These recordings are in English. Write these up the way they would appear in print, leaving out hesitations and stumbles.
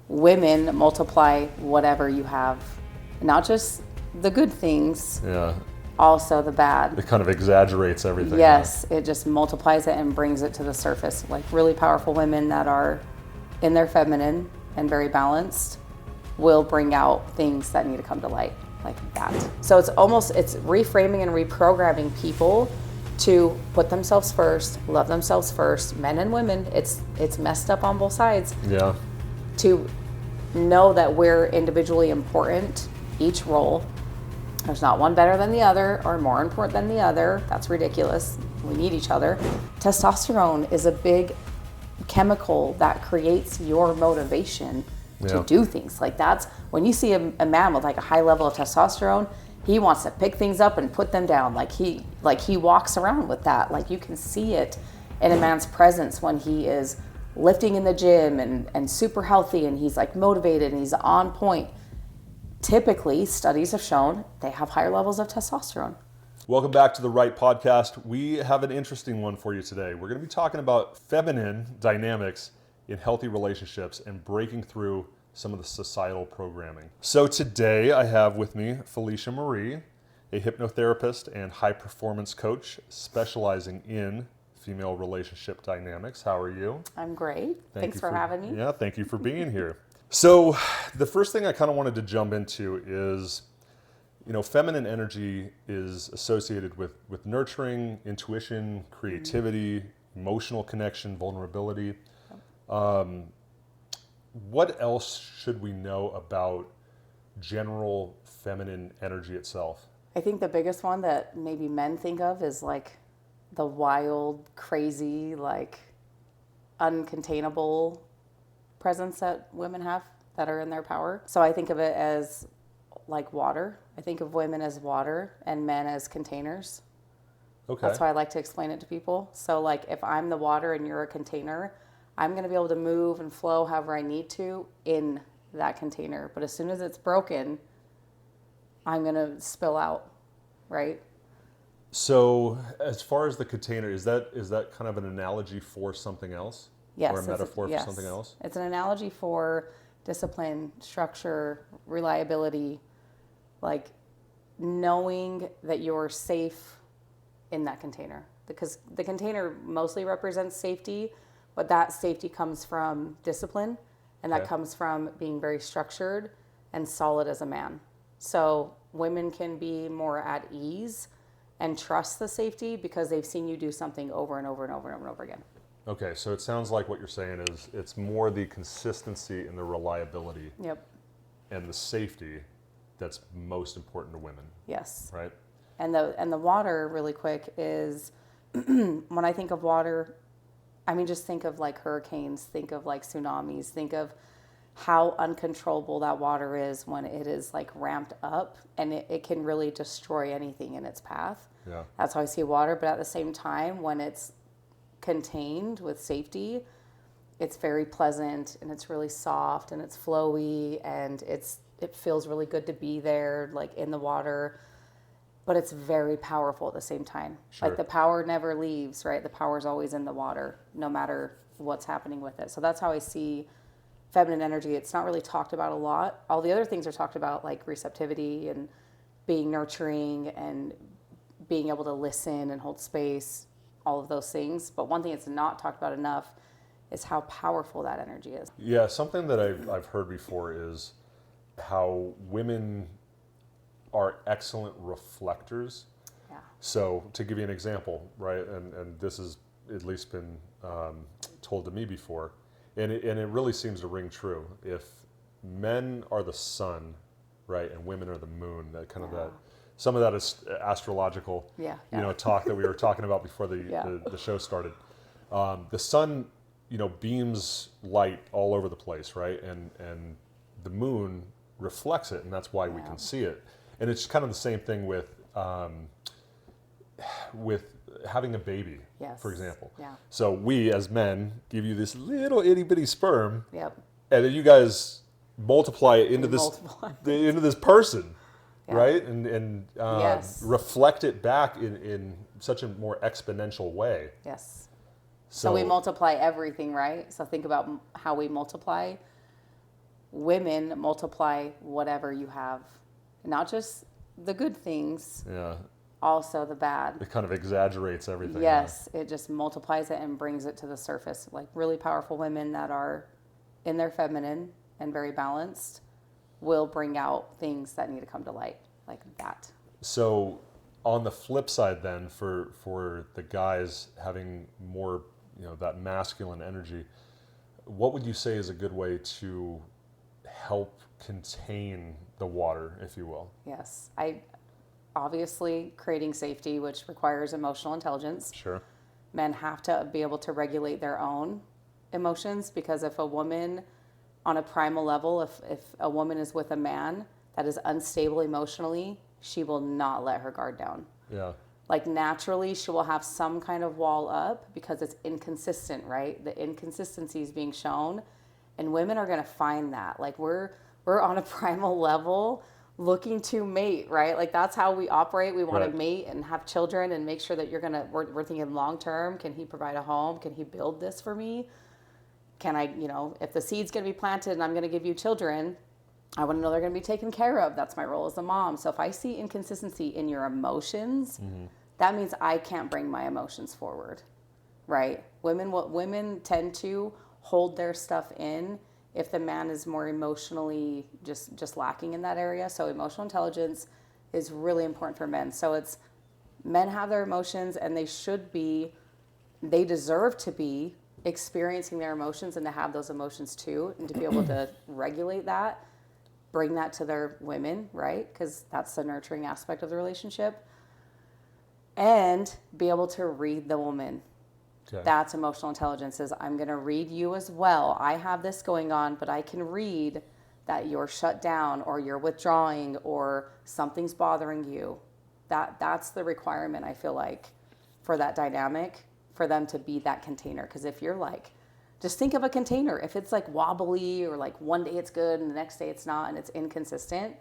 women multiply whatever you have, not just the good things, also the bad. It kind of exaggerates everything. Yes, it just multiplies it and brings it to the surface. Like really powerful women that are in their feminine and very balanced will bring out things that need to come to light like that. So it's reframing and reprogramming people to put themselves first, love themselves first, men and women. It's messed up on both sides. Yeah. To know that we're individually important, each role. There's not one better than the other or more important than the other. That's ridiculous. We need each other. Testosterone is a big chemical that creates your motivation to do things. Like that's when you see a man with like a high level of testosterone, he wants to pick things up and put them down. Like he walks around with that. Like you can see it in a man's presence when he is lifting in the gym and super healthy and he's like motivated and he's on point. Typically, studies have shown they have higher levels of testosterone. Welcome back to the Right Podcast. We have an interesting one for you today. We're going to be talking about feminine dynamics in healthy relationships and breaking through some of the societal programming. So today I have with me Felicia Marie, a hypnotherapist and high performance coach specializing in female relationship dynamics. How are you? I'm great. Thanks for having me. Yeah, thank you for being here. So the first thing I kind of wanted to jump into is, feminine energy is associated with nurturing, intuition, creativity, emotional connection, vulnerability. What else should we know about general feminine energy itself? I think the biggest one that maybe men think of is like the wild, crazy, like uncontainable presence that women have that are in their power. So I think of it as like water. I think of women as water and men as containers. Okay. That's how I like to explain it to people. So like if I'm the water and you're a container, I'm going to be able to move and flow however I need to in that container. But as soon as it's broken, I'm going to spill out, right? So as far as the container, is that kind of an analogy for something else? Yes. Or a metaphor for something else? It's an analogy for discipline, structure, reliability, like knowing that you're safe in that container. Because the container mostly represents safety, but that safety comes from discipline, and that comes from being very structured and solid as a man. So women can be more at ease and trust the safety because they've seen you do something over and over and over and over and over again. Okay, so it sounds like what you're saying is it's more the consistency and the reliability and the safety that's most important to women. Yes. Right? And the water, really quick, is when I think of water, I mean, just think of like hurricanes, think of like tsunamis, think of how uncontrollable that water is when it is like ramped up, and it can really destroy anything in its path. Yeah. That's how I see water. But at the same time, when it's contained with safety, it's very pleasant and it's really soft and it's flowy and it feels really good to be there, like in the water. But it's very powerful at the same time. Sure. Like the power never leaves, right? The power is always in the water, no matter what's happening with it. So that's how I see feminine energy. It's not really talked about a lot. All the other things are talked about, like receptivity and being nurturing and being able to listen and hold space, all of those things. But one thing that's not talked about enough is how powerful that energy is. Yeah, something that I've heard before is how women are excellent reflectors. Yeah. So to give you an example, right, and this has at least been told to me before, and it really seems to ring true. If men are the sun, right, and women are the moon, that kind of that, some of that is astrological, talk that we were talking about before the show started. The sun, beams light all over the place, right, and the moon reflects it, and that's why we can see it. And it's kind of the same thing with having a baby, for example. Yeah. So we as men give you this little itty bitty sperm, and then you guys multiply it into this person, right? And reflect it back in such a more exponential way. So we multiply everything, right? So think about how we multiply. women multiply whatever you have, not just the good things, Yeah. also the bad. It kind of exaggerates everything. Yes, it just multiplies it and brings it to the surface. Like really powerful women that are in their feminine and very balanced will bring out things that need to come to light, like that. So on the flip side then, for the guys having more, that masculine energy, what would you say is a good way to help contain the water, if you will? Yes, I obviously creating safety, which requires emotional intelligence. Sure. Men have to be able to regulate their own emotions, because if a woman on a primal level, if a woman is with a man that is unstable emotionally, she will not let her guard down. Yeah. Like naturally, she will have some kind of wall up because it's inconsistent, right? The inconsistency is being shown, and women are going to find that. Like we're on a primal level looking to mate, right? Like that's how we operate. We want Right. to mate and have children and make sure that we're thinking long term. Can he provide a home? Can he build this for me? Can I, if the seed's going to be planted and I'm going to give you children, I want to know they're going to be taken care of. That's my role as a mom. So if I see inconsistency in your emotions, that means I can't bring my emotions forward, right? Women tend to hold their stuff in if the man is more emotionally just lacking in that area. So emotional intelligence is really important for men. So it's men have their emotions, and they deserve to be experiencing their emotions and to have those emotions too, and to be able to regulate that, bring that to their women, right? Because that's the nurturing aspect of the relationship. And be able to read the woman. Okay. That's emotional intelligence. Is I'm going to read you as well. I have this going on, but I can read that you're shut down or you're withdrawing or something's bothering you. That's the requirement, I feel like, for that dynamic, for them to be that container. Because if you're like, just think of a container. If it's like wobbly or like one day it's good and the next day it's not and it's inconsistent,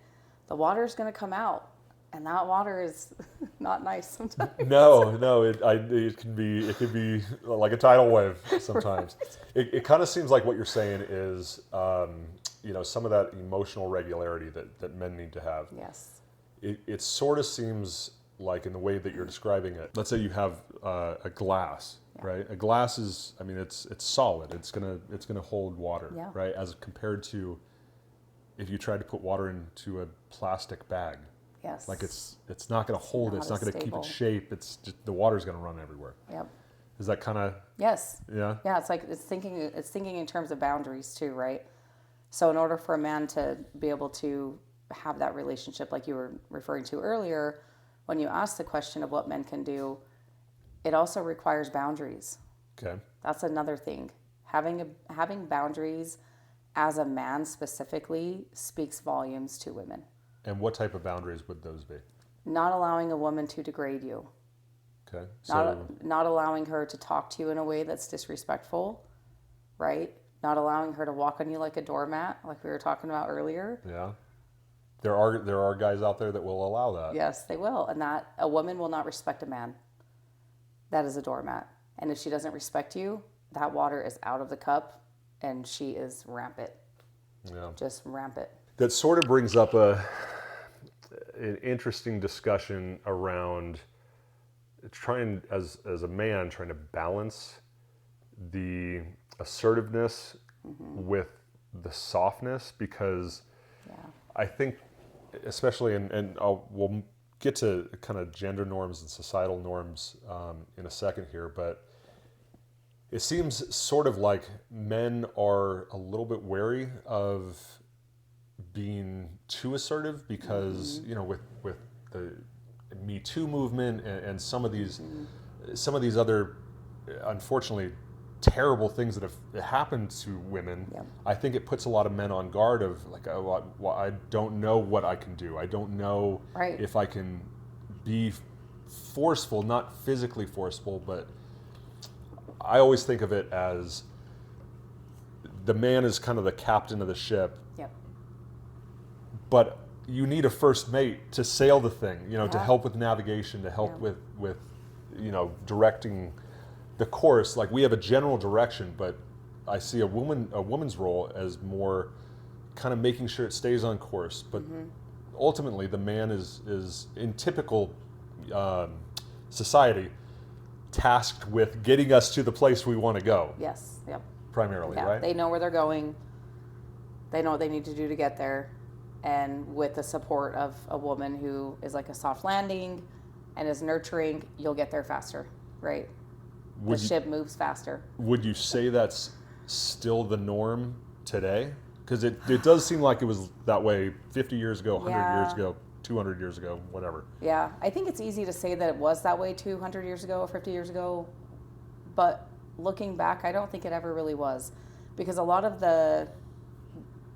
the water's going to come out. And that water is not nice sometimes. No, it can be like a tidal wave sometimes. Right. It kind of seems like what you're saying is, some of that emotional regularity that men need to have. Yes. It sort of seems like in the way that you're describing it. Let's say you have a glass, yeah. Right? A glass is, it's solid. It's gonna hold water, yeah. Right? As compared to if you tried to put water into a plastic bag. Yes. Like it's not going to hold it. It's not going to keep its shape. It's just the water's going to run everywhere. Yep. Is that kind of? Yes. Yeah. Yeah. It's like it's thinking in terms of boundaries too, right? So in order for a man to be able to have that relationship, like you were referring to earlier, when you asked the question of what men can do, it also requires boundaries. Okay. That's another thing. Having boundaries as a man specifically speaks volumes to women. And what type of boundaries would those be? Not allowing a woman to degrade you. Okay. Not allowing her to talk to you in a way that's disrespectful, right? Not allowing her to walk on you like a doormat, like we were talking about earlier. Yeah. There are guys out there that will allow that. Yes, they will. And that a woman will not respect a man that is a doormat. And if she doesn't respect you, that water is out of the cup and she is rampant. Yeah. Just rampant. That sort of brings up an interesting discussion around trying, as a man, trying to balance the assertiveness with the softness, because I think, especially, we'll get to kind of gender norms and societal norms in a second here, but it seems sort of like men are a little bit wary of being too assertive because with the Me Too movement and some of these other unfortunately terrible things that have happened to women. Yep. I think it puts a lot of men on guard of like, I don't know what I can do. I don't know if I can be forceful, not physically forceful, but I always think of it as the man is kind of the captain of the ship. Yep. But you need a first mate to sail the thing, to help with navigation, to help with directing the course. Like we have a general direction, but I see a woman's role as more kind of making sure it stays on course. But ultimately, the man is in typical society tasked with getting us to the place we want to go. Yes. Yep. Primarily, Yeah. right? They know where they're going. They know what they need to do to get there. And with the support of a woman who is like a soft landing and is nurturing, you'll get there faster, right? The ship moves faster. Would you say that's still the norm today? Because it does seem like it was that way 50 years ago, 100 years ago, 200 years ago, whatever. Yeah, I think it's easy to say that it was that way 200 years ago or 50 years ago, but looking back, I don't think it ever really was. Because a lot of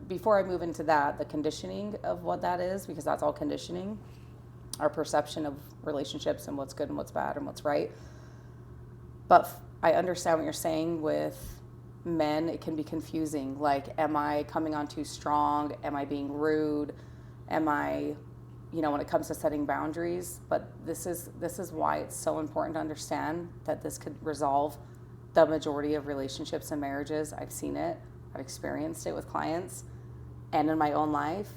before I move into that, the conditioning of what that is, because that's all conditioning, our perception of relationships and what's good and what's bad and what's right. But I understand what you're saying with men. It can be confusing. Like, am I coming on too strong? Am I being rude? Am I, when it comes to setting boundaries? But this is why it's so important to understand that this could resolve the majority of relationships and marriages. I've seen it. I've experienced it with clients and in my own life.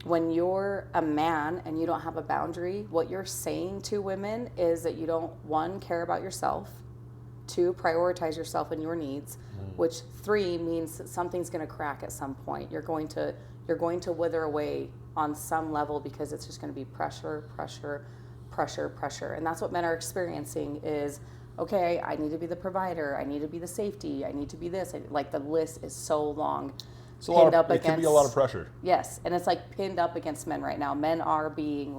When you're a man and you don't have a boundary, what you're saying to women is that you don't, one, care about yourself, two, prioritize yourself and your needs, which three means that something's going to crack at some point. You're going to wither away on some level because it's just going to be pressure. And that's what men are experiencing is, okay, I need to be the provider. I need to be the safety. I need to be this. Like, the list is so long. It can be a lot of pressure. Yes, and it's like pinned up against men right now. Men are being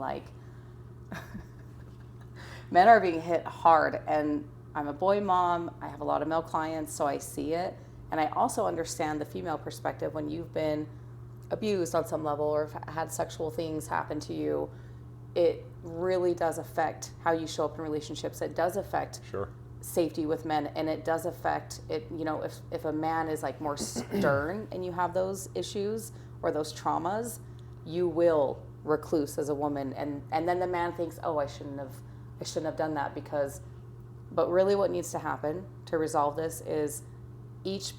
men are being hit hard. And I'm a boy mom. I have a lot of male clients, so I see it. And I also understand the female perspective when you've been abused on some level or had sexual things happen to you. It really does affect how you show up in relationships. It does affect safety with men, and it does affect it. If a man is like more stern and you have those issues or those traumas, you will recluse as a woman, and then the man thinks, oh, I shouldn't have done that because. But really, what needs to happen to resolve this is each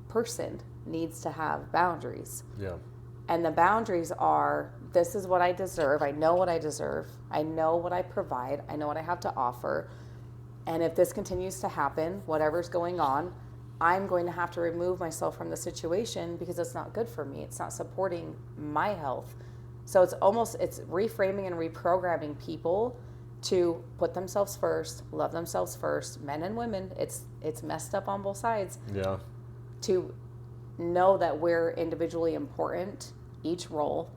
person needs to have boundaries. Yeah. And the boundaries are, this is what I deserve. I know what I deserve. I know what I provide. I know what I have to offer. And if this continues to happen, whatever's going on, I'm going to have to remove myself from the situation because it's not good for me. It's not supporting my health. So it's reframing and reprogramming people to put themselves first, love themselves first, men and women. It's messed up on both sides. Yeah. To know that we're individually important, each role.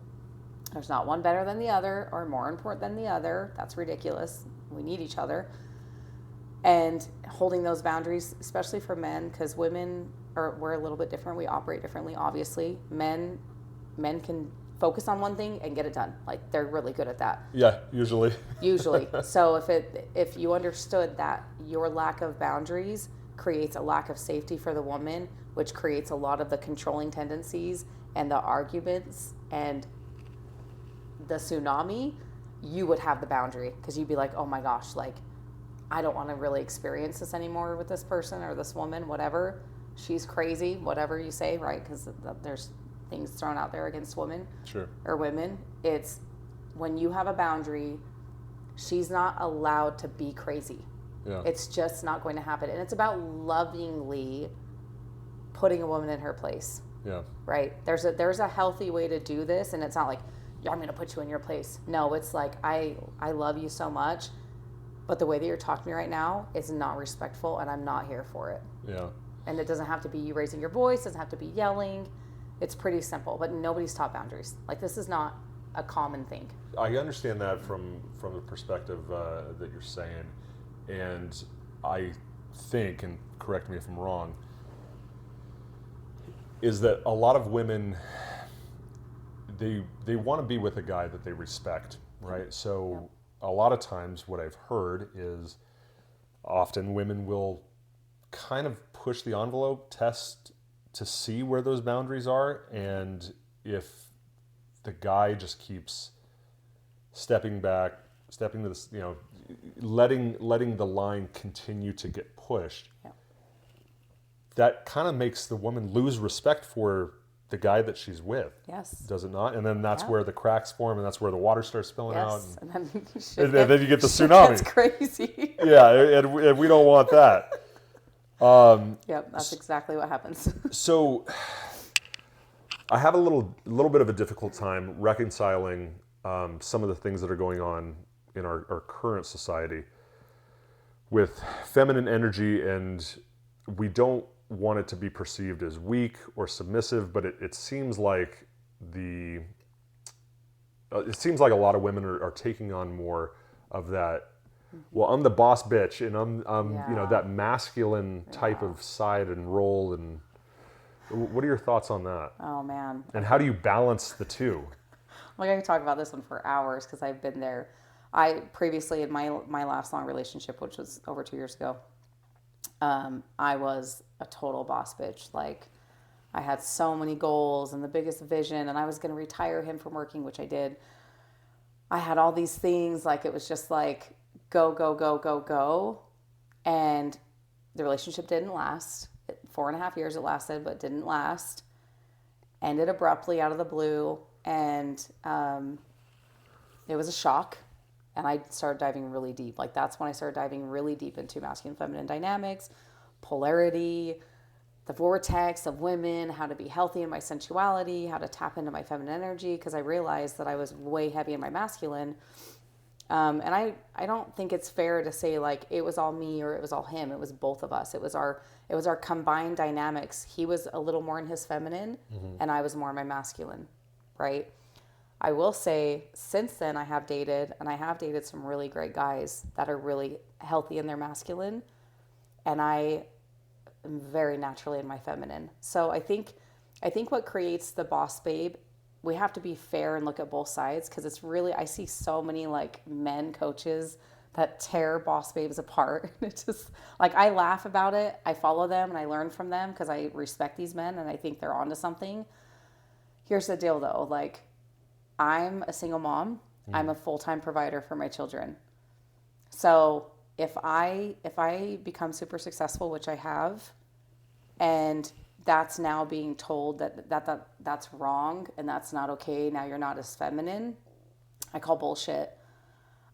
There's not one better than the other or more important than the other. That's ridiculous. We need each other. And holding those boundaries, especially for men, because we're a little bit different. We operate differently, obviously. Men can focus on one thing and get it done. Like, they're really good at that. Yeah, usually. So if you understood that your lack of boundaries creates a lack of safety for the woman, which creates a lot of the controlling tendencies and the arguments and the tsunami, you would have the boundary because you'd be like, oh my gosh, like, I don't want to really experience this anymore with this person or this woman, whatever. She's crazy, whatever you say, right? Because there's things thrown out there against women or women. It's when you have a boundary, she's not allowed to be crazy. Yeah. It's just not going to happen. And it's about lovingly putting a woman in her place. Yeah. Right? There's a healthy way to do this, and it's not like, yeah, I'm going to put you in your place. No, it's like, I love you so much, but the way that you're talking to me right now is not respectful, and I'm not here for it. Yeah. And it doesn't have to be you raising your voice, it doesn't have to be yelling. It's pretty simple, but nobody's taught boundaries. Like, this is not a common thing. I understand that from the perspective that you're saying, and I think, and correct me if I'm wrong, is that a lot of women, they want to be with a guy that they respect, right? So a lot of times what I've heard is often women will kind of push the envelope, test to see where those boundaries are, and if the guy just keeps stepping to this, letting the line continue to get pushed, that kind of makes the woman lose respect for the guy that she's with. Yes. Does it not? And then that's Yeah. where the cracks form, and that's where the water starts spilling out. Yes. And And then you get the tsunami. It's crazy. Yeah, and we don't want that. Yep, that's exactly what happens. So I have a little bit of a difficult time reconciling some of the things that are going on in our current society with feminine energy, and we don't want it to be perceived as weak or submissive, but it seems like it seems like a lot of women are taking on more of that. Well, I'm the boss bitch, and I'm you know, that masculine type of side and role. And what are your thoughts on that? Oh man. And how do you balance the two? Like I could talk about this one for hours because I've been there. I previously in my last long relationship, which was over 2 years ago, I was a total boss bitch. Like I had so many goals and the biggest vision, and I was going to retire him from working, which I did. I had all these things, like it was just like go, go, go, go, go. And the relationship didn't last. 4.5 years it lasted, but didn't last. Ended abruptly out of the blue. And it was a shock. And I started diving really deep. Like that's when I started diving really deep into masculine feminine dynamics, polarity, the vortex of women, how to be healthy in my sensuality, how to tap into my feminine energy, because I realized that I was way heavy in my masculine. And I don't think it's fair to say like it was all me or it was all him. It was both of us. It was our combined dynamics. He was a little more in his feminine, and I was more in my masculine, right? I will say since then I have dated some really great guys that are really healthy in their masculine, and I am very naturally in my feminine. So I think what creates the boss babe, we have to be fair and look at both sides, because it's really, I see so many like men coaches that tear boss babes apart. It's just like, I laugh about it. I follow them and I learn from them because I respect these men and I think they're onto something. Here's the deal though. Like I'm a single mom. I'm a full-time provider for my children. So if I become super successful, which I have, and that's now being told that's wrong and that's not okay, now you're not as feminine, I call bullshit.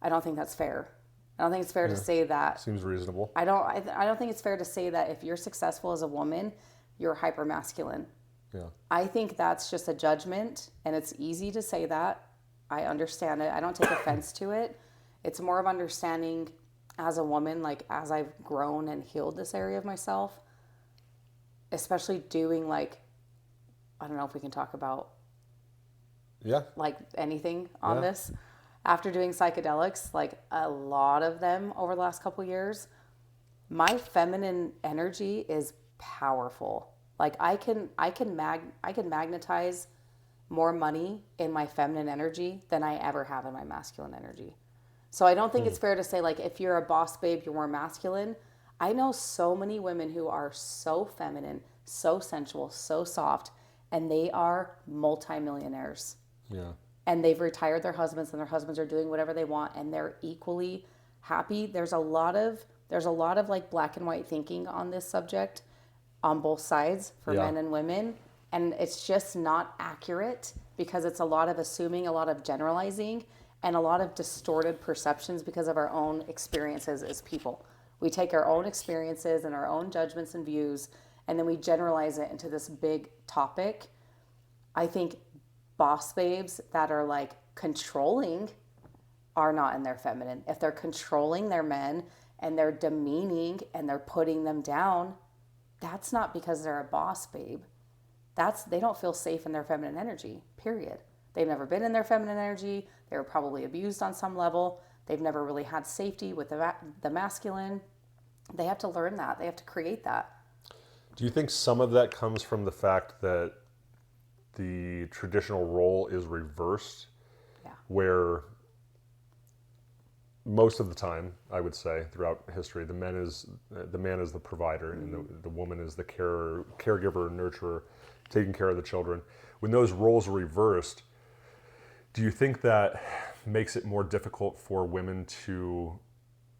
I don't think that's fair. I don't think it's fair to say that. Seems reasonable. I don't think it's fair to say that if you're successful as a woman, you're hyper masculine. Yeah. I think that's just a judgment, and it's easy to say that. I understand it. I don't take offense to it. It's more of understanding as a woman, like as I've grown and healed this area of myself, especially doing like, I don't know if we can talk about like anything on this. After doing psychedelics, like a lot of them over the last couple of years, my feminine energy is powerful. Like I can magnetize more money in my feminine energy than I ever have in my masculine energy. So I don't think it's fair to say like if you're a boss babe, you're more masculine. I know so many women who are so feminine, so sensual, so soft, and they are multimillionaires. Yeah. And they've retired their husbands, and their husbands are doing whatever they want, and they're equally happy. There's a lot of like black and white thinking on this subject on both sides for men and women. And it's just not accurate because it's a lot of assuming, a lot of generalizing, and a lot of distorted perceptions because of our own experiences as people. We take our own experiences and our own judgments and views, and then we generalize it into this big topic. I think boss babes that are like controlling are not in their feminine. If they're controlling their men and they're demeaning and they're putting them down, that's not because they're a boss babe. They don't feel safe in their feminine energy, period. They've never been in their feminine energy. They were probably abused on some level. They've never really had safety with the masculine. They have to learn that. They have to create that. Do you think some of that comes from the fact that the traditional role is reversed? Yeah. Where most of the time, I would say, throughout history, the man is the provider, and the woman is the caregiver, nurturer, taking care of the children. When those roles are reversed, do you think that makes it more difficult for women to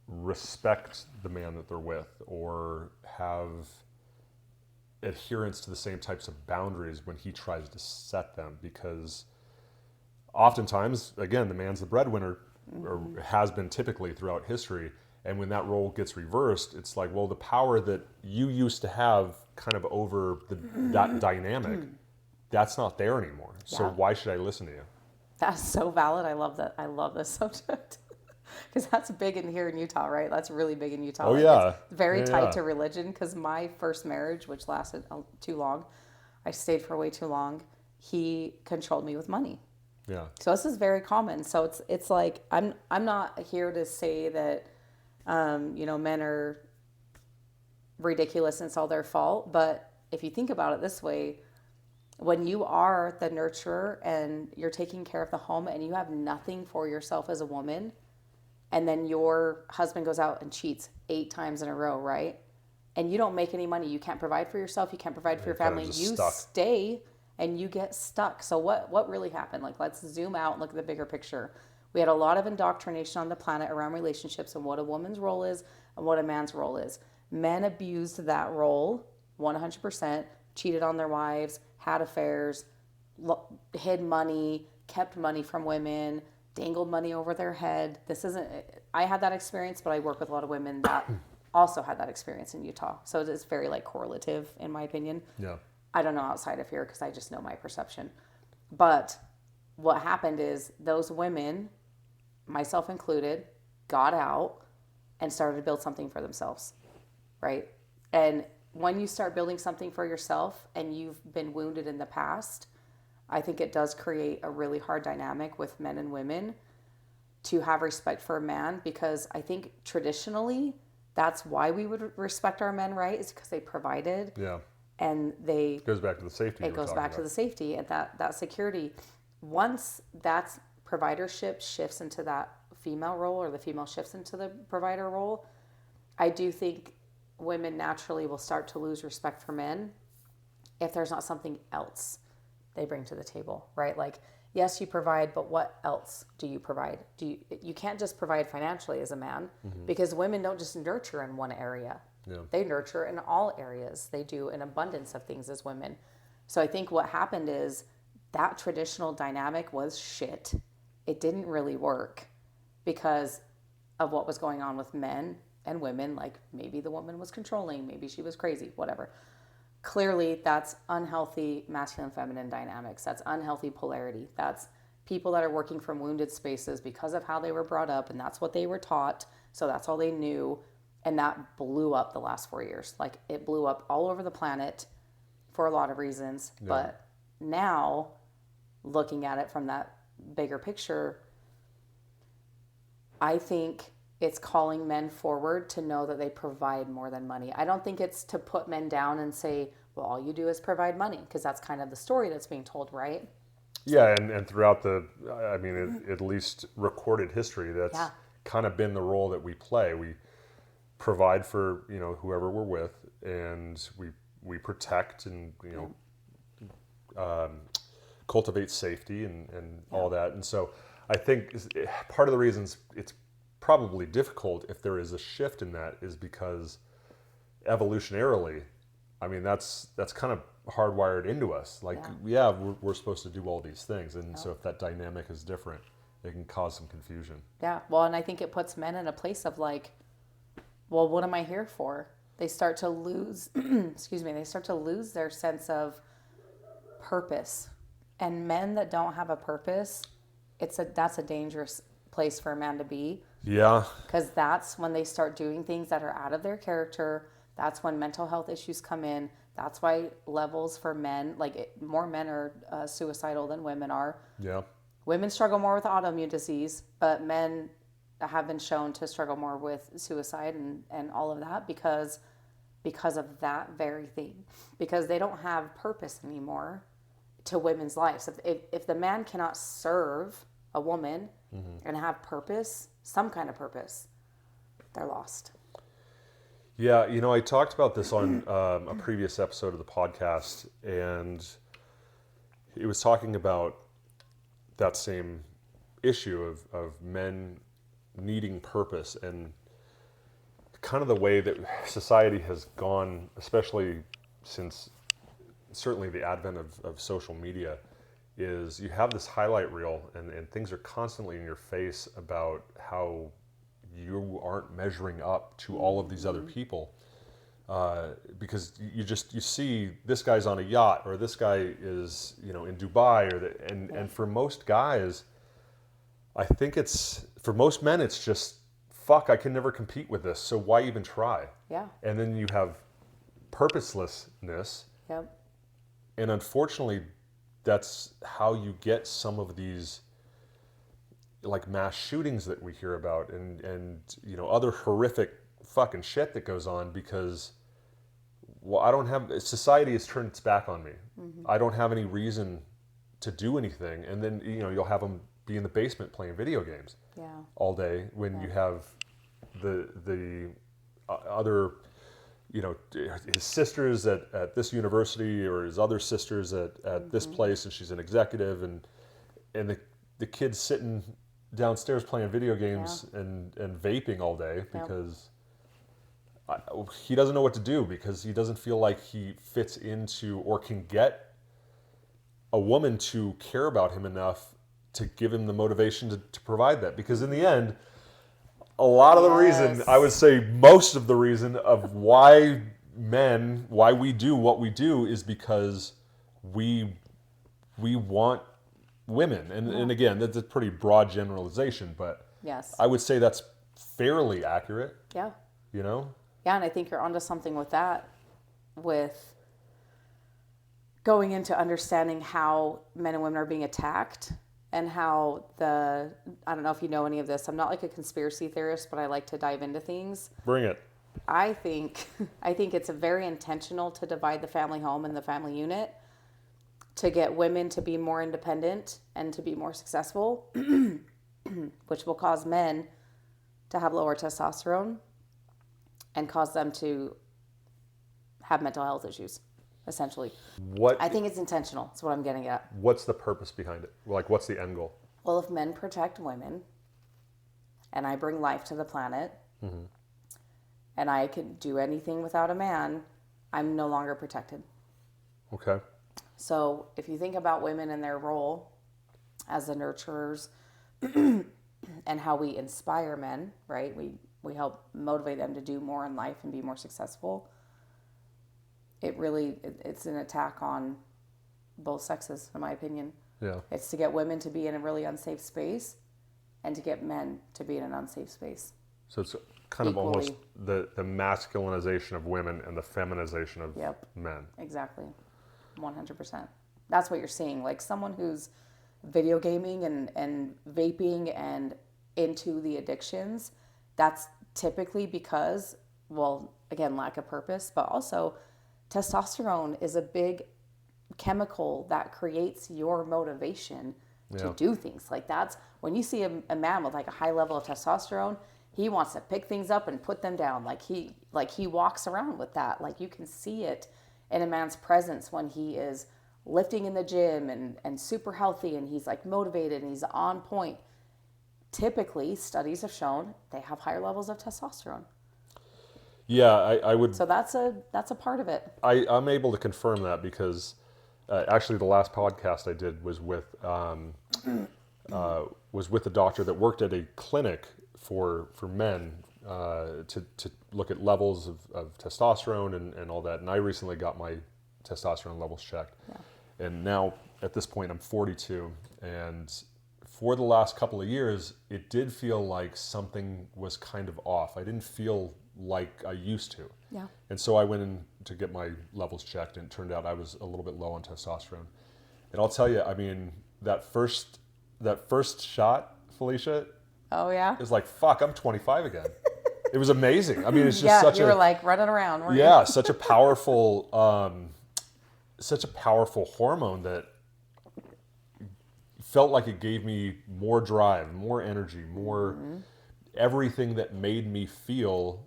respect the man that they're with, or have adherence to the same types of boundaries when he tries to set them, because oftentimes, again, the man's the breadwinner, or has been typically throughout history. And when that role gets reversed, it's like, well, the power that you used to have kind of over that dynamic, that's not there anymore. So why should I listen to you? That's so valid. I love that. I love this subject because that's big in here in Utah, right? That's really big in Utah. Oh, yeah. It's very Yeah, tied yeah. to religion, because my first marriage, which lasted too long, I stayed for way too long. He controlled me with money. Yeah. So this is very common. So it's like I'm not here to say that men are ridiculous and it's all their fault. But if you think about it this way, when you are the nurturer and you're taking care of the home and you have nothing for yourself as a woman, and then your husband goes out and cheats 8 times in a row, right? And you don't make any money. You can't provide for yourself. You can't provide for your family. You stuck. stay and you get stuck. So what really happened? Like, let's zoom out and look at the bigger picture. We had a lot of indoctrination on the planet around relationships and what a woman's role is and what a man's role is. Men abused that role 100%, cheated on their wives, had affairs, hid money, kept money from women, dangled money over their head. I had that experience, but I work with a lot of women that also had that experience in Utah. So it's very like correlative in my opinion. Yeah. I don't know outside of here because I just know my perception. But what happened is those women, myself included, got out and started to build something for themselves, right? And when you start building something for yourself and you've been wounded in the past, I think it does create a really hard dynamic with men and women to have respect for a man, because I think traditionally that's why we would respect our men, right? Is because they provided. Yeah. And they... It goes back to the safety. It goes back to the safety and that security. Once that providership shifts into that female role, or the female shifts into the provider role, I do think women naturally will start to lose respect for men if there's not something else they bring to the table, right? Like, yes, you provide, but what else do you provide? You can't just provide financially as a man, because women don't just nurture in one area. Yeah. They nurture in all areas. They do an abundance of things as women. So I think what happened is that traditional dynamic was shit. It didn't really work because of what was going on with men and women. Like, maybe the woman was controlling, maybe she was crazy, whatever. Clearly, that's unhealthy masculine feminine dynamics. That's unhealthy polarity. That's people that are working from wounded spaces because of how they were brought up, and that's what they were taught. So that's all they knew. And that blew up the last 4 years. Like, it blew up all over the planet for a lot of reasons. Yeah. But now, looking at it from that bigger picture, I think it's calling men forward to know that they provide more than money. I don't think it's to put men down and say, well, all you do is provide money, because that's kind of the story that's being told, right? Yeah, and throughout at least recorded history, that's kind of been the role that we play. We provide for, whoever we're with, and we protect and, cultivate safety and all that. And so I think part of the reasons it's probably difficult if there is a shift in that is because evolutionarily, I mean, that's kind of hardwired into us. Like, we're supposed to do all these things. And so if that dynamic is different, it can cause some confusion. Yeah. Well, and I think it puts men in a place of like, well, what am I here for? They start to lose, they start to lose their sense of purpose. And men that don't have a purpose, that's a dangerous place for a man to be. Yeah. Because that's when they start doing things that are out of their character. That's when mental health issues come in. That's why levels for men, more men are suicidal than women are. Yeah. Women struggle more with autoimmune disease, but men have been shown to struggle more with suicide and all of that because of that very thing. Because they don't have purpose anymore to women's lives. If the man cannot serve a woman and have purpose, some kind of purpose, they're lost. Yeah, I talked about this on a previous episode of the podcast, and it was talking about that same issue of men needing purpose, and kind of the way that society has gone, especially since certainly the advent of social media is you have this highlight reel and things are constantly in your face about how you aren't measuring up to all of these other people. Because you see this guy's on a yacht or this guy is in Dubai and for most guys, I think for most men it's just fuck, I can never compete with this, so why even try? Yeah. And then you have purposelessness. Yep. And unfortunately, that's how you get some of these like mass shootings that we hear about and other horrific fucking shit that goes on because society has turned its back on me. I don't have any reason to do anything. And then, you'll have them be in the basement playing video games all day when you have the other, his sisters at this university or his other sisters at this place, and she's an executive, and the kid's sitting downstairs playing video games and vaping all day because he doesn't know what to do because he doesn't feel like he fits into or can get a woman to care about him enough to give him the motivation to provide that. Because in the end, a lot of the reason, I would say most of the reason of why we do what we do is because we want women. And again, that's a pretty broad generalization, but I would say that's fairly accurate. Yeah. Yeah, and I think you're onto something with that, with going into understanding how men and women are being attacked and how I don't know if you know any of this. I'm not like a conspiracy theorist, but I like to dive into things. Bring it. I think it's very intentional to divide the family home and the family unit to get women to be more independent and to be more successful, which will cause men to have lower testosterone and cause them to have mental health issues, essentially. I think it's intentional. That's what I'm getting at. What's the purpose behind it? Like, what's the end goal? Well, if men protect women and I bring life to the planet and I can do anything without a man, I'm no longer protected. Okay. So if you think about women and their role as the nurturers and how we inspire men, right? We help motivate them to do more in life and be more successful. It's an attack on both sexes, in my opinion. Yeah. It's to get women to be in a really unsafe space and to get men to be in an unsafe space. So it's kind of almost the masculinization of women and the feminization of men. Exactly. 100%. That's what you're seeing. Like someone who's video gaming and vaping and into the addictions, that's typically because, well, again, lack of purpose, but also testosterone is a big chemical that creates your motivation to do things. Like that's when you see a man with like a high level of testosterone, he wants to pick things up and put them down. Like he walks around with that. Like you can see it in a man's presence when he is lifting in the gym and super healthy and he's like motivated and he's on point. Typically, studies have shown they have higher levels of testosterone. Yeah, I would. So that's a part of it. I'm able to confirm that because actually the last podcast I did was with a doctor that worked at a clinic for men to look at levels of testosterone and all that. And I recently got my testosterone levels checked. Yeah. And now at this point I'm 42, and for the last couple of years, it did feel like something was kind of off. I didn't feel like I used to. Yeah. And so I went in to get my levels checked, and it turned out I was a little bit low on testosterone. And I'll tell you, I mean, that first shot, Felicia. Oh yeah. It was like, fuck, I'm 25 again. It was amazing. I mean, it's just you were like running around, weren't you? Yeah, such a powerful hormone that felt like it gave me more drive, more energy, more everything that made me feel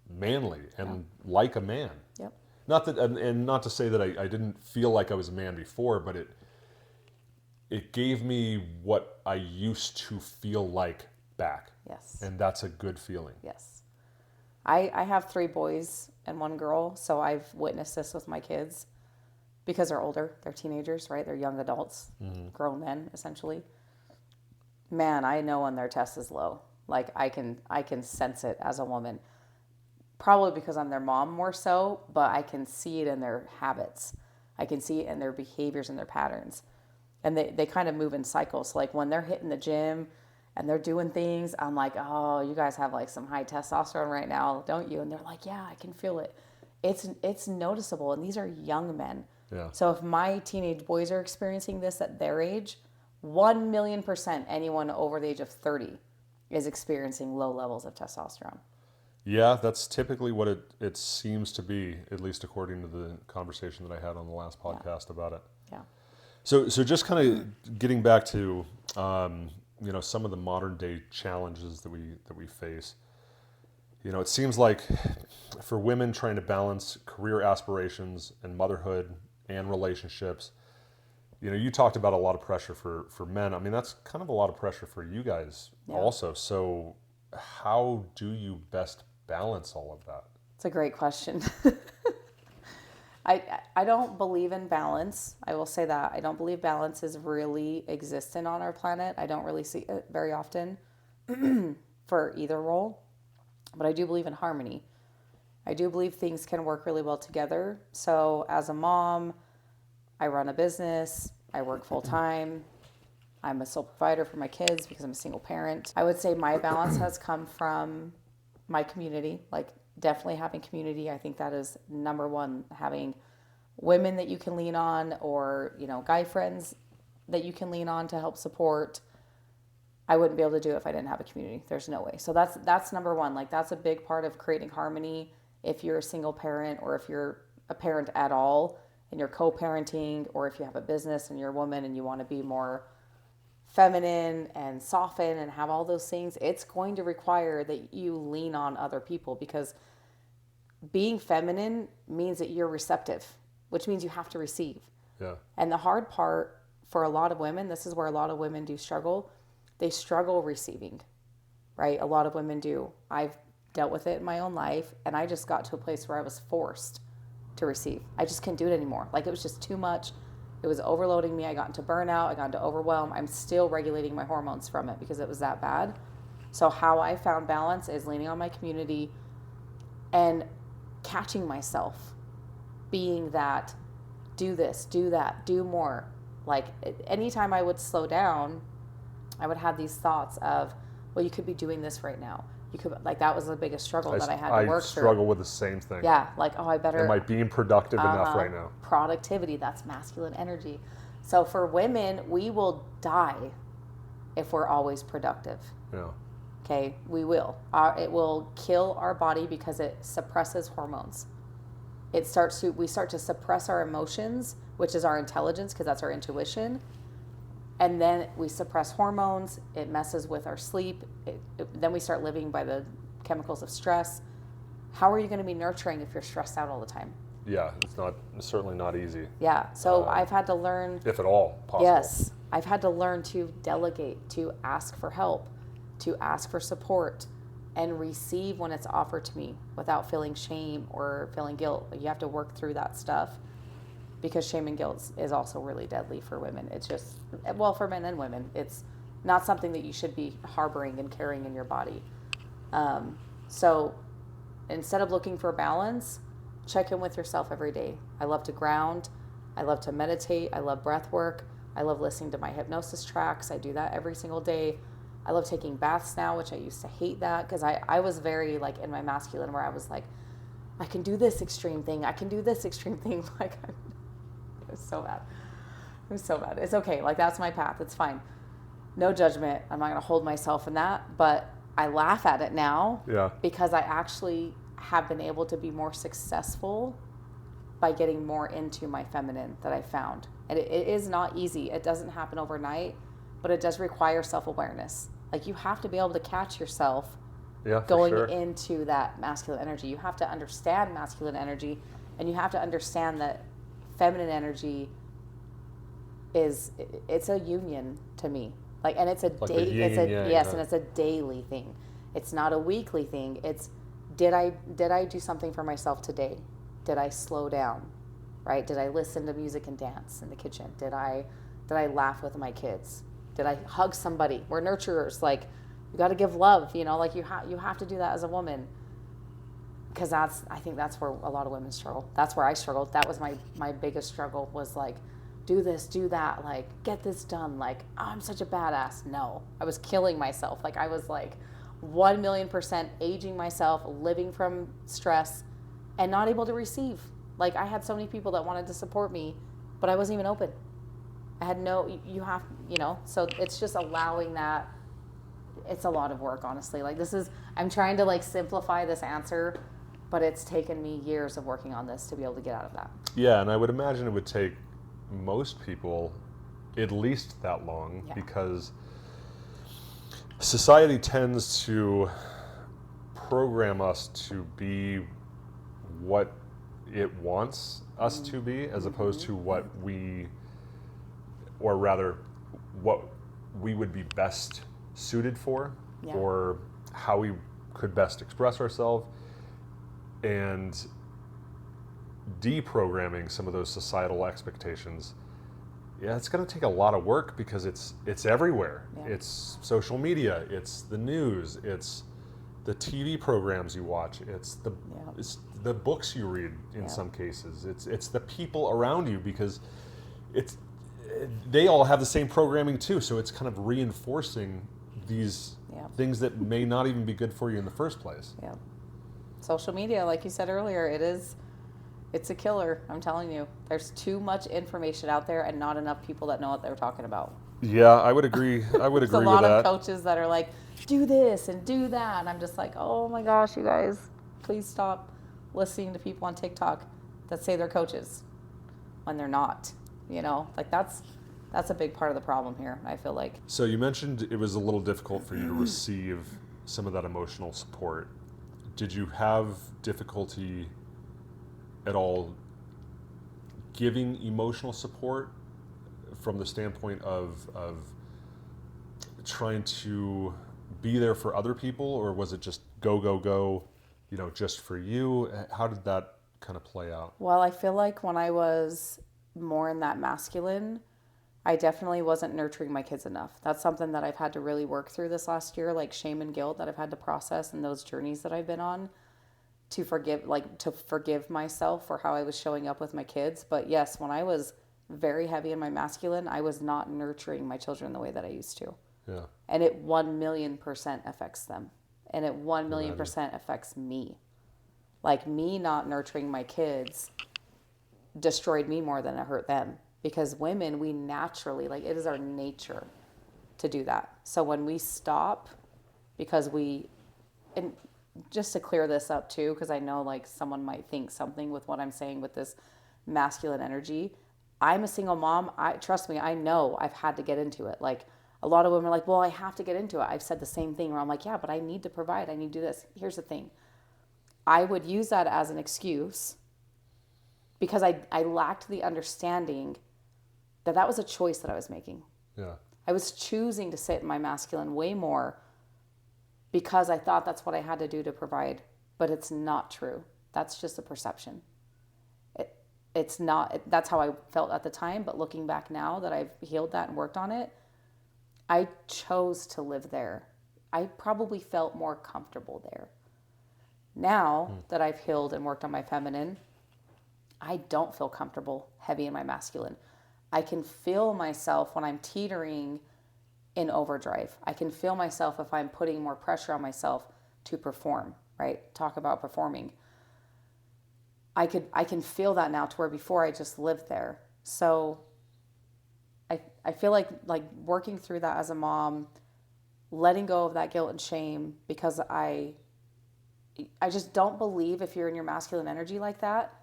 manly and like a man. Yep. Not that, and not to say that I didn't feel like I was a man before, but it gave me what I used to feel like back. Yes. And that's a good feeling. Yes. I have 3 boys and 1 girl, so I've witnessed this with my kids. because they're older, they're teenagers, right? They're young adults, grown men, essentially. Man, I know when their test is low. Like I can sense it as a woman. Probably because I'm their mom more so, but I can see it in their habits. I can see it in their behaviors and their patterns. And they kind of move in cycles. So like when they're hitting the gym and they're doing things, I'm like, oh, you guys have like some high testosterone right now, don't you? And they're like, yeah, I can feel it. It's noticeable. And these are young men. Yeah. So if my teenage boys are experiencing this at their age, 1,000,000% anyone over the age of 30 is experiencing low levels of testosterone. Yeah, that's typically what it seems to be, at least according to the conversation that I had on the last podcast about it. Yeah. So just kind of getting back to some of the modern day challenges that we face. It seems like for women trying to balance career aspirations and motherhood and relationships, you talked about a lot of pressure for men. I mean, that's kind of a lot of pressure for you guys also. So how do you best balance all of that? It's a great question. I don't believe in balance. I will say that. I don't believe balance is really existent on our planet. I don't really see it very often for either role. But I do believe in harmony. I do believe things can work really well together. So as a mom, I run a business. I work full time. I'm a sole provider for my kids because I'm a single parent. I would say my balance has come from my community, like definitely having community. I think that is number one, having women that you can lean on or, guy friends that you can lean on to help support. I wouldn't be able to do it if I didn't have a community. There's no way. So that's number one. Like that's a big part of creating harmony. If you're a single parent or if you're a parent at all and you're co-parenting, or if you have a business and you're a woman and you want to be more feminine and soften and have all those things, it's going to require that you lean on other people, because being feminine means that you're receptive, which means you have to receive. Yeah. And the hard part for a lot of women, this is where a lot of women do struggle. They struggle receiving, right? A lot of women do. I've dealt with it in my own life, and I just got to a place where I was forced to receive. I just couldn't do it anymore. Like it was just too much. It was overloading me. I got into burnout. I got into overwhelm. I'm still regulating my hormones from it because it was that bad. So how I found balance is leaning on my community and catching myself being that, do this, do that, do more. Like anytime I would slow down, I would have these thoughts of, well, you could be doing this right now. You could, like, that was the biggest struggle that I had to work through. I struggle with the same thing. Yeah, like, oh, I better. Am I being productive enough right now? Productivity, that's masculine energy. So for women, we will die if we're always productive. Yeah. Okay, we will. It will kill our body because it suppresses hormones. We start to suppress our emotions, which is our intelligence, because that's our intuition. And then we suppress hormones. It messes with our sleep. Then we start living by the chemicals of stress. How are you going to be nurturing if you're stressed out all the time? Yeah, it's certainly not easy. Yeah, so I've had to learn. If at all possible. Yes, I've had to learn to delegate, to ask for help, to ask for support, and receive when it's offered to me without feeling shame or feeling guilt. You have to work through that stuff, because shame and guilt is also really deadly for women. It's just, well, for men and women, it's not something that you should be harboring and carrying in your body. So instead of looking for balance, check in with yourself every day. I love to ground. I love to meditate. I love breath work. I love listening to my hypnosis tracks. I do that every single day. I love taking baths now, which I used to hate that, because I was very like in my masculine, where I was like, I can do this extreme thing. I can do this extreme thing. Like, it was so bad. It was so bad. It's okay. Like, that's my path. It's fine. No judgment. I'm not going to hold myself in that, but I laugh at it now. Yeah. Because I actually have been able to be more successful by getting more into my feminine that I found. And it is not easy. It doesn't happen overnight, but it does require self-awareness. Like, you have to be able to catch yourself going into that masculine energy. You have to understand masculine energy, and you have to understand that feminine energy it's a union to me. Like, and it's a like and it's a daily thing. It's not a weekly thing. It's, did I do something for myself today? Did I slow down? right? Did I listen to music and dance in the kitchen? Did I laugh with my kids? Did I hug somebody? We're nurturers. Like, you got to give love, like you have to do that as a woman. Because I think that's where a lot of women struggle. That's where I struggled. That was my biggest struggle, was like, do this, do that, like, get this done. Like, oh, I'm such a badass. No, I was killing myself. Like, I was like 1,000,000% aging myself, living from stress, and not able to receive. Like, I had so many people that wanted to support me, but I wasn't even open. I had so it's just allowing that. It's a lot of work, honestly. Like, I'm trying to like simplify this answer, but it's taken me years of working on this to be able to get out of that. Yeah, and I would imagine it would take most people at least that long, because society tends to program us to be what it wants us to be, as opposed to what we would be best suited for, or how we could best express ourselves, and deprogramming some of those societal expectations. It's going to take a lot of work, because it's everywhere. It's social media, it's the news, it's the TV programs you watch, it's the books you read in some cases, it's the people around you, because they all have the same programming too, so it's kind of reinforcing these things that may not even be good for you in the first place. Social media, like you said earlier, it's a killer. I'm telling you, there's too much information out there and not enough people that know what they're talking about. Yeah, I would agree. I would agree with that. There's a lot of coaches that are like, do this and do that, and I'm just like, oh my gosh, you guys, please stop listening to people on TikTok that say they're coaches when they're not. Like, that's a big part of the problem here, I feel like. So you mentioned it was a little difficult for you to receive some of that emotional support. Did you have difficulty at all giving emotional support from the standpoint of trying to be there for other people, or was it just go, just for you? How did that kind of play out? Well, I feel like when I was more in that masculine, I definitely wasn't nurturing my kids enough. That's something that I've had to really work through this last year, like shame and guilt that I've had to process, and those journeys that I've been on to forgive myself for how I was showing up with my kids. But yes, when I was very heavy in my masculine, I was not nurturing my children the way that I used to. Yeah. And it 1,000,000% affects them. And it 1,000,000% affects me. Like, me not nurturing my kids destroyed me more than it hurt them. Because women, we naturally, like, it is our nature to do that. So when we stop, and just to clear this up too, because I know like someone might think something with what I'm saying with this masculine energy. I'm a single mom. Trust me, I know I've had to get into it. Like, a lot of women are like, well, I have to get into it. I've said the same thing where I'm like, yeah, but I need to provide. I need to do this. Here's the thing. I would use that as an excuse because I lacked the understanding that was a choice that I was making. Yeah. I was choosing to sit in my masculine way more because I thought that's what I had to do to provide, but it's not true. That's just a perception. It's not, that's how I felt at the time, but looking back now that I've healed that and worked on it, I chose to live there. I probably felt more comfortable there. Now that I've healed and worked on my feminine, I don't feel comfortable heavy in my masculine. I can feel myself when I'm teetering in overdrive. I can feel myself if I'm putting more pressure on myself to perform, right? Talk about performing. I can feel that now to where before I just lived there. So I feel like working through that as a mom, letting go of that guilt and shame, because I just don't believe if you're in your masculine energy like that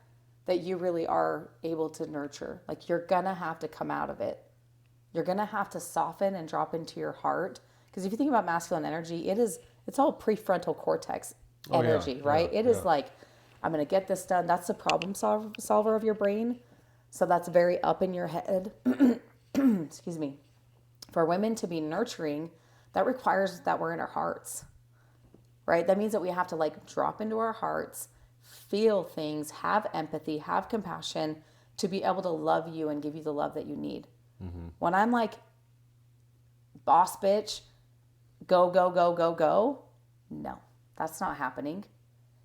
you really are able to nurture. Like, you're gonna have to come out of it. You're gonna have to soften and drop into your heart. Because if you think about masculine energy, it's all prefrontal cortex energy, right? It is like, I'm gonna get this done. That's the problem solver of your brain. So that's very up in your head. Excuse me. For women to be nurturing, that requires that we're in our hearts, right? That means that we have to drop into our hearts, feel things, have empathy, have compassion, to be able to love you and give you the love that you need. Mm-hmm. When I'm like, boss bitch, go, go, go, go, go, no, that's not happening.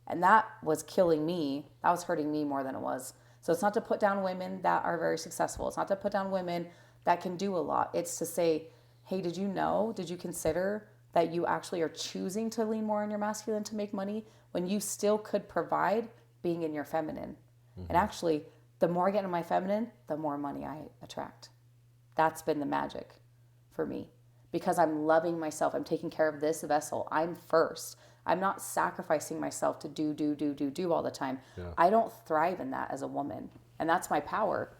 And that was killing me. That was hurting me more than it was. So it's not to put down women that are very successful. It's not to put down women that can do a lot. It's to say, hey, did you consider that you actually are choosing to lean more on your masculine to make money when you still could provide being in your feminine? Mm-hmm. And actually, the more I get in my feminine, the more money I attract. That's been the magic for me because I'm loving myself. I'm taking care of this vessel. I'm first. I'm not sacrificing myself to do all the time. Yeah. I don't thrive in that as a woman. And that's my power.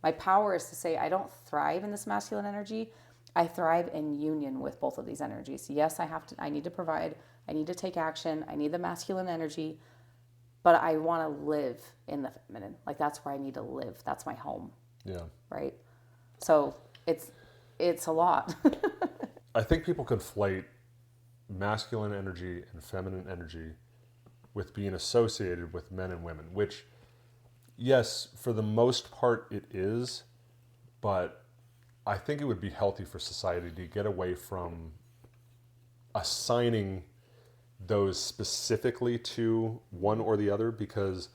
My power is to say, I don't thrive in this masculine energy. I thrive in union with both of these energies. Yes, I need to provide. I need to take action. I need the masculine energy, but I want to live in the feminine. Like that's where I need to live. That's my home. Yeah. Right. So it's a lot. I think people conflate masculine energy and feminine energy with being associated with men and women, which, yes, for the most part it is, but I think it would be healthy for society to get away from assigning those specifically to one or the other because,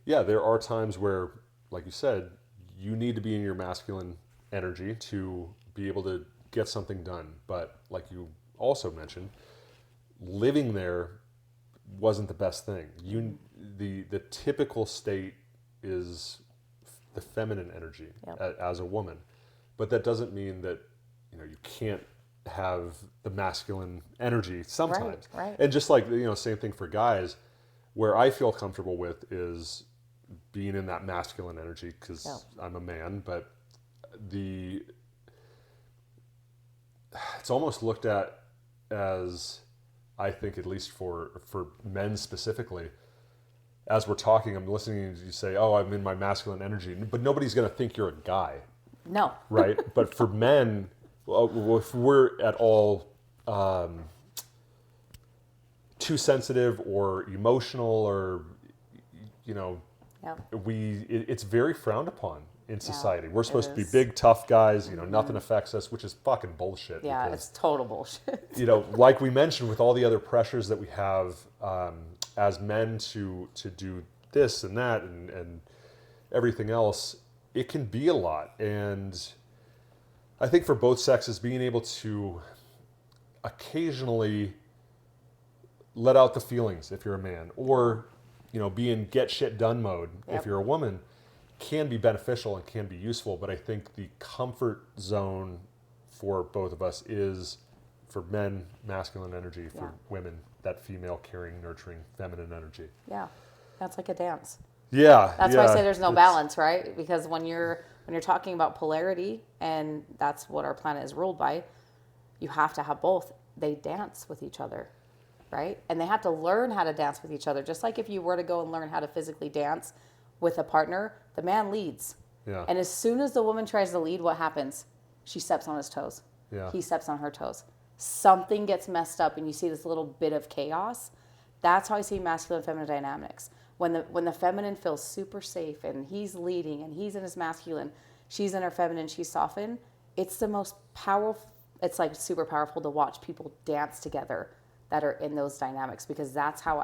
yeah, there are times where, like you said, you need to be in your masculine energy to be able to get something done. But like you also mentioned, living there wasn't the best thing. The typical state is the feminine energy. Yep. As a woman, but that doesn't mean that you can't have the masculine energy sometimes. Right. And just like same thing for guys, where I feel comfortable with is being in that masculine energy because I'm a man, but it's almost looked at as, I think, at least for men specifically, as we're talking, I'm listening to you say, oh, I'm in my masculine energy, but nobody's going to think you're a guy. No. Right? But for men, if we're at all too sensitive or emotional or, it's very frowned upon in society. We're supposed to be big, tough guys, nothing affects us, which is fucking bullshit. Yeah, because, it's total bullshit. Like we mentioned, with all the other pressures that we have as men to do this and that and everything else, it can be a lot. And I think for both sexes, being able to occasionally let out the feelings if you're a man, or be in get shit done mode if you're a woman, can be beneficial and can be useful. But I think the comfort zone for both of us is, for men, masculine energy, for women, that female, caring, nurturing, feminine energy. Yeah, that's like a dance. Yeah, that's why I say there's no balance, right? Because when you're talking about polarity, and that's what our planet is ruled by, you have to have both. They dance with each other, right? And they have to learn how to dance with each other. Just like if you were to go and learn how to physically dance with a partner, the man leads. Yeah. And as soon as the woman tries to lead, what happens? She steps on his toes. Yeah. He steps on her toes. Something gets messed up and you see this little bit of chaos. That's how I see masculine and feminine dynamics. When the feminine feels super safe and he's leading and he's in his masculine, she's in her feminine, she's softened, it's the most powerful, it's like super powerful to watch people dance together that are in those dynamics, because that's how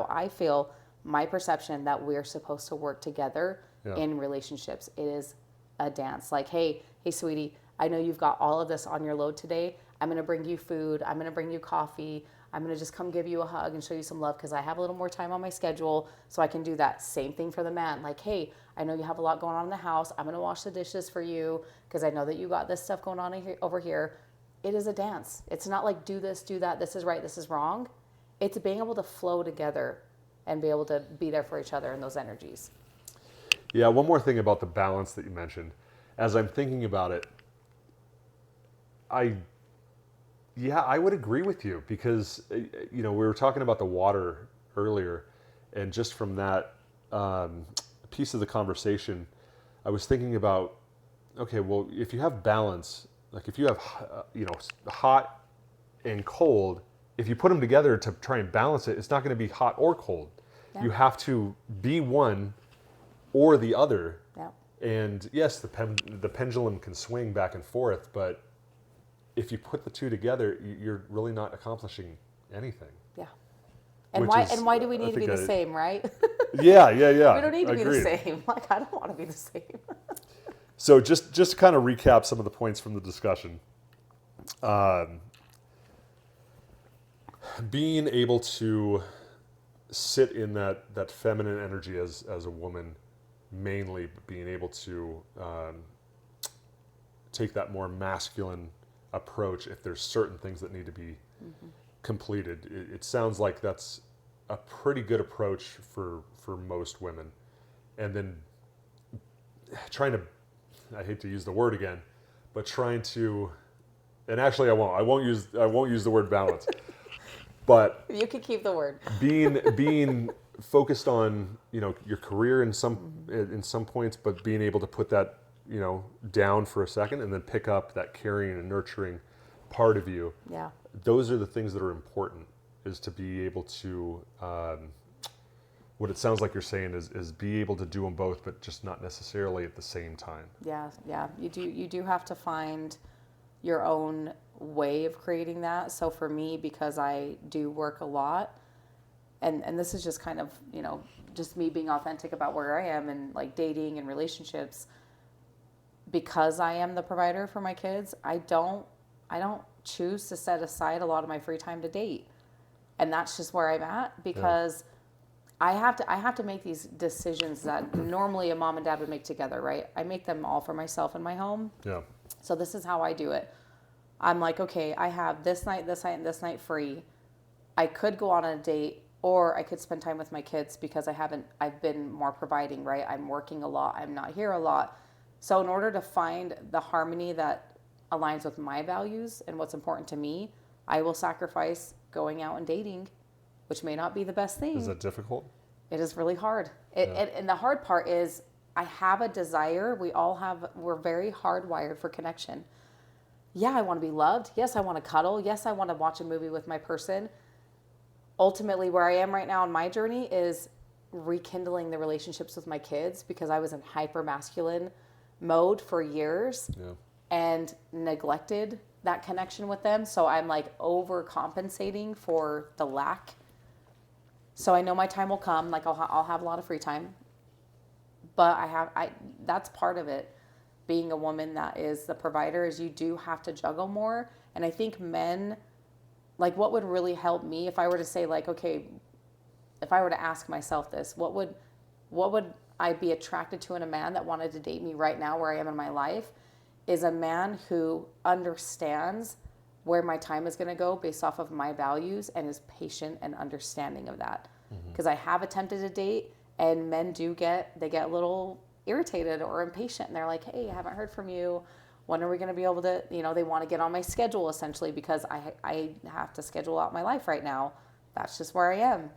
I feel, my perception, that we're supposed to work together in relationships. It is a dance. Like, hey sweetie, I know you've got all of this on your load today. I'm going to bring you food. I'm going to bring you coffee. I'm going to just come give you a hug and show you some love because I have a little more time on my schedule, so I can do that. Same thing for the man. Like, hey, I know you have a lot going on in the house. I'm going to wash the dishes for you because I know that you got this stuff going on over here. It is a dance. It's not like do this, do that. This is right. This is wrong. It's being able to flow together and be able to be there for each other in those energies. Yeah. One more thing about the balance that you mentioned. As I'm thinking about it, I would agree with you, because we were talking about the water earlier, and just from that piece of the conversation, I was thinking about, okay, well, if you have balance, like if you have hot and cold, if you put them together to try and balance it, it's not going to be hot or cold. Yeah. You have to be one or the other. Yeah. And yes, the pendulum can swing back and forth, but if you put the two together, you're really not accomplishing anything. Yeah. And why do we need to be the same, right? Yeah. We don't need to be the Agreed. same. Like, I don't want to be the same. So just to kind of recap some of the points from the discussion. Being able to sit in that feminine energy as a woman, mainly being able to take that more masculine approach if there's certain things that need to be completed. It sounds like that's a pretty good approach for most women. And then trying to, I hate to use the word again, but trying to, and actually I won't use the word balance. But You could keep the word. being focused on, your career in some points, but being able to put that, down for a second and then pick up that caring and nurturing part of you. Yeah. Those are the things that are important, is to be able to, what it sounds like you're saying is be able to do them both, but just not necessarily at the same time. Yeah. You do have to find your own way of creating that. So for me, because I do work a lot, and this is just kind of, just me being authentic about where I am and like dating and relationships, because I am the provider for my kids, I don't choose to set aside a lot of my free time to date. And that's just where I'm at, because I have to make these decisions that normally a mom and dad would make together, right? I make them all for myself in my home. Yeah. So this is how I do it. I'm like, okay, I have this night, and this night free. I could go on a date, or I could spend time with my kids because I've been more providing, right? I'm working a lot. I'm not here a lot. So in order to find the harmony that aligns with my values and what's important to me, I will sacrifice going out and dating, which may not be the best thing. Is that difficult? It is really hard. And the hard part is I have a desire. We're very hardwired for connection. Yeah, I want to be loved. Yes, I want to cuddle. Yes, I want to watch a movie with my person. Ultimately, where I am right now in my journey is rekindling the relationships with my kids, because I was in hyper masculine mode for years and neglected that connection with them. So I'm like overcompensating for the lack. So I know my time will come. Like I'll have a lot of free time, but that's part of it. Being a woman that is the provider is you do have to juggle more. And I think men, like, what would really help me if I were to say, like, okay, if I were to ask myself this, what would I be attracted to in a man that wanted to date me right now where I am in my life, is a man who understands where my time is going to go based off of my values and is patient and understanding of that. Because I have attempted to date, and men get a little irritated or impatient, and they're like, hey, I haven't heard from you. When are we going to be able to, they want to get on my schedule essentially, because I have to schedule out my life right now. That's just where I am.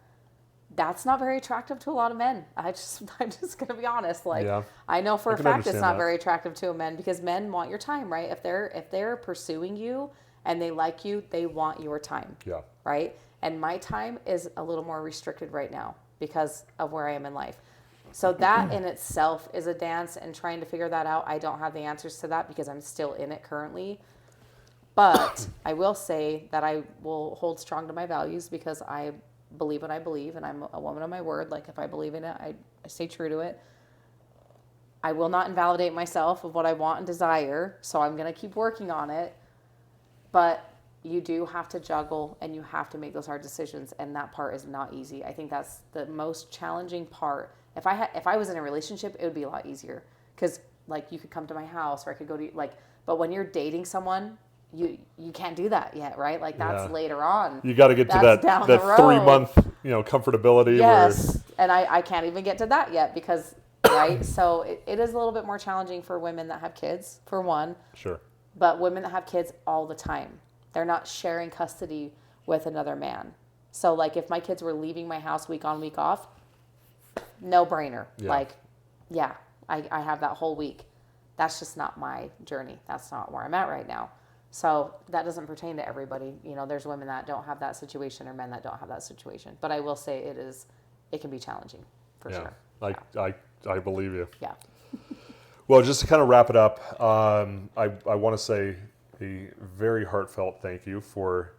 That's not very attractive to a lot of men. I'm just going to be honest. Like, I know for a fact it's not very attractive to a men, because men want your time, right? If they're pursuing you and they like you, they want your time. Yeah. Right? And my time is a little more restricted right now because of where I am in life. So that in itself is a dance, and trying to figure that out. I don't have the answers to that because I'm still in it currently. But I will say that I will hold strong to my values, because I believe what I believe, and I'm a woman of my word. Like, if I believe in it, I stay true to it. I will not invalidate myself of what I want and desire, so I'm going to keep working on it. But you do have to juggle, and you have to make those hard decisions, and that part is not easy. I think that's the most challenging part. If I was in a relationship, it would be a lot easier, because like you could come to my house, or I could go to but when you're dating someone, you can't do that yet, right? Like, that's later on. You got to get to that 3-month comfortability. Yes, and I can't even get to that yet, because right. So it is a little bit more challenging for women that have kids, for one. Sure. But women that have kids all the time, they're not sharing custody with another man. So like, if my kids were leaving my house week on, week off, no brainer. Yeah. Like, yeah, I have that whole week. That's just not my journey. That's not where I'm at right now. So that doesn't pertain to everybody. There's women that don't have that situation, or men that don't have that situation. But I will say it can be challenging, for sure. I believe you. Yeah. Well, just to kind of wrap it up, I want to say a very heartfelt thank you for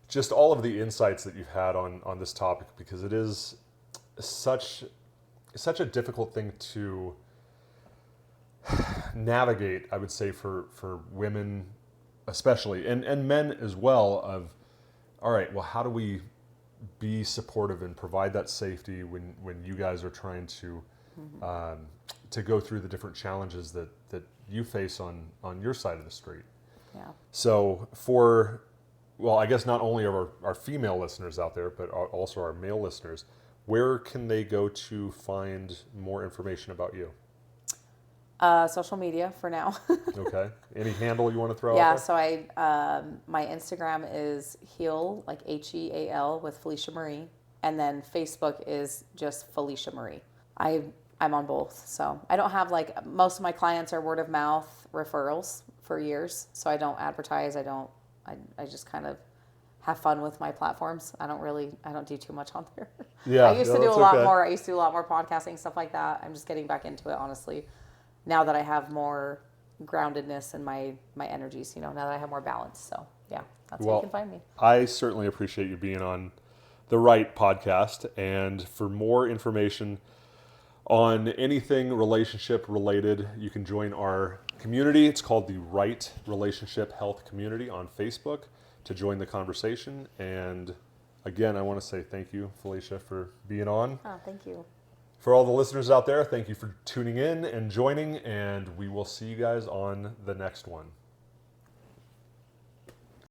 just all of the insights that you've had on this topic, because it is such a difficult thing to navigate, I would say, for women especially, and men as well, of, all right, well, how do we be supportive and provide that safety when you guys are trying to go through the different challenges that you face on your side of the street. Yeah. So I guess not only our female listeners out there, but also our male listeners, where can they go to find more information about you? Social media for now. Okay. Any handle you want to throw Yeah, out there? so my Instagram is Heal, like Heal with Felicia Marie. And then Facebook is just Felicia Marie. I'm on both. So I don't have, like, most of my clients are word of mouth referrals for years. So I don't advertise. I just kind of have fun with my platforms. I don't do too much on there. Yeah, I used to do a lot okay. more. I used to do a lot more podcasting, stuff like that. I'm just getting back into it, honestly, now that I have more groundedness in my energies, now that I have more balance. So yeah, that's where you can find me. I certainly appreciate you being on the Right podcast. And for more information on anything relationship related, you can join our community. It's called the Right Relationship Health Community on Facebook to join the conversation. And again, I want to say thank you, Felicia, for being on. Oh, thank you. For all the listeners out there, thank you for tuning in and joining, and we will see you guys on the next one.